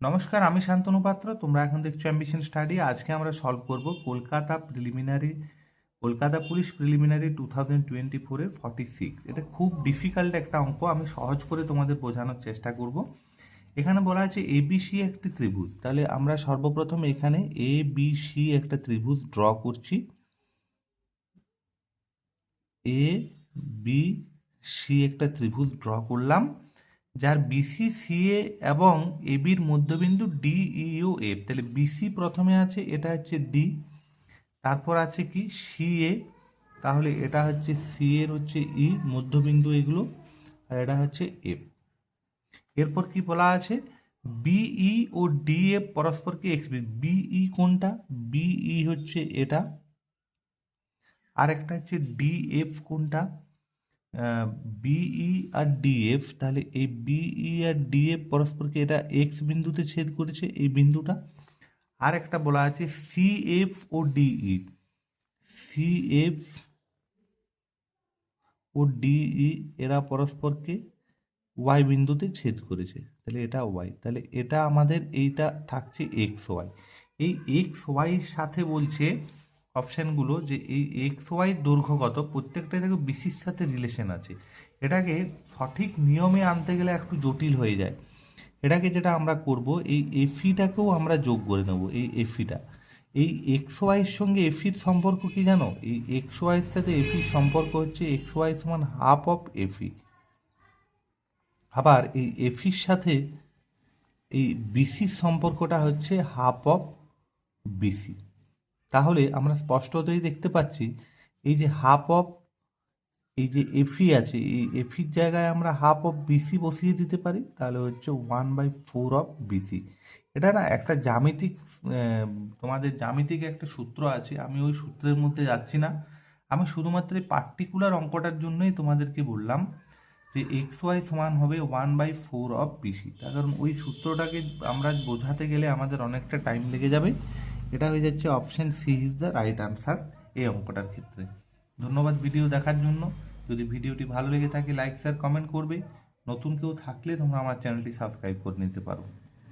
নমস্কার, আমি শান্তনু পাত্র। তোমরা এখন দেখছো অ্যাম্বিশন স্টাডি। আজকে আমরা সলভ করব কলকাতা পুলিশ প্রিলিমিনারি 2024-এর 46। এটা খুব ডিফিকাল্ট একটা অঙ্ক, আমি সহজ করে তোমাদের বোঝানোর চেষ্টা করব। এখানে বলা আছে এবিসি একটি ত্রিভুজ। তাহলে আমরা সর্বপ্রথম এখানে এবিসি একটা ত্রিভুজ ড্র করছি। এ বি সি একটা ত্রিভুজ ড্র করলাম, যার বিসি সিএ এবং এবির মধ্যবিন্দু ডি ইউ এফ। তাহলে বিসি প্রথমে আছে, এটা হচ্ছে ডি, তারপর আছে কি সিএ, তাহলে এটা হচ্ছে সি এর হচ্ছে ই মধ্যবিন্দু এগুলো, আর এটা হচ্ছে এফ। এরপর কি বলা আছে, বিই ও ডি এফ পরস্পরকে এক্স। বিই কোনটা? বিই হচ্ছে এটা, আর একটা হচ্ছে ডিএফ কোনটা? বিই আর ডিএফ। তাহলে এই বিই আর ডিএফ পরস্পরকে এটা এক্স বিন্দুতে ছেদ করেছে, এই বিন্দুটা। আর একটা বলা আছে সিএফ ও ডিই, সিএফ ও ডিই এরা পরস্পরকে ওয়াই বিন্দুতে ছেদ করেছে, তাহলে এটা ওয়াই। তাহলে এটা আমাদের এইটা থাকছে এক্স ওয়াই। এই এক্স ওয়াইয়ের সাথে বলছে অপশানগুলো যে এই এক্স ওয়াই দৈর্ঘ্য কত, প্রত্যেকটাই দেখো বিসির সাথে রিলেশন আছে। এটাকে সঠিক নিয়মে আনতে গেলে একটু জটিল হয়ে যায়। এটাকে যেটা আমরা করব, এই এফিটাকেও আমরা যোগ করে নেব। এই এফিটা, এই এক্স ওয়াইয়ের সঙ্গে এফির সম্পর্ক কি জানো? এই এক্স ওয়াইয়ের সাথে এফির সম্পর্ক হচ্ছে এক্স ওয়াই সমান হাফ অফ এফি। আবার এই এফির সাথে এই বিসির সম্পর্কটা হচ্ছে হাফ অফ বিসি। তাহলে আমরা স্পষ্টতই দেখতে পাচ্ছি এই যে হাফ অফ এই যে এফি আছে, এই এফির জায়গায় আমরা হাফ অফ বিসি বসিয়ে দিতে পারি, তাহলে হচ্ছে 1/4 অফ বিসি। এটা না একটা জ্যামিতিক, তোমাদের জ্যামিতিক একটা সূত্র আছে, আমি ওই সূত্রের মধ্যে যাচ্ছি না। আমি শুধুমাত্র এই পার্টিকুলার অঙ্কটার জন্যই তোমাদেরকে বললাম যে এক্স ওয়াই সমান হবে 1/4 অফ বিসি। তার কারণ ওই সূত্রটাকে আমরা বোঝাতে গেলে আমাদের অনেকটা টাইম লেগে যাবে। এটা হয়ে যাচ্ছে option C is the right answer এই অঙ্কটার ক্ষেত্রে। ধন্যবাদ ভিডিও দেখার জন্য। যদি ভিডিওটি ভালো লেগে থাকে লাইক শেয়ার কমেন্ট করবে। নতুন কেউ থাকলে তোমরা আমার চ্যানেলটি সাবস্ক্রাইব করে নিতে পারো।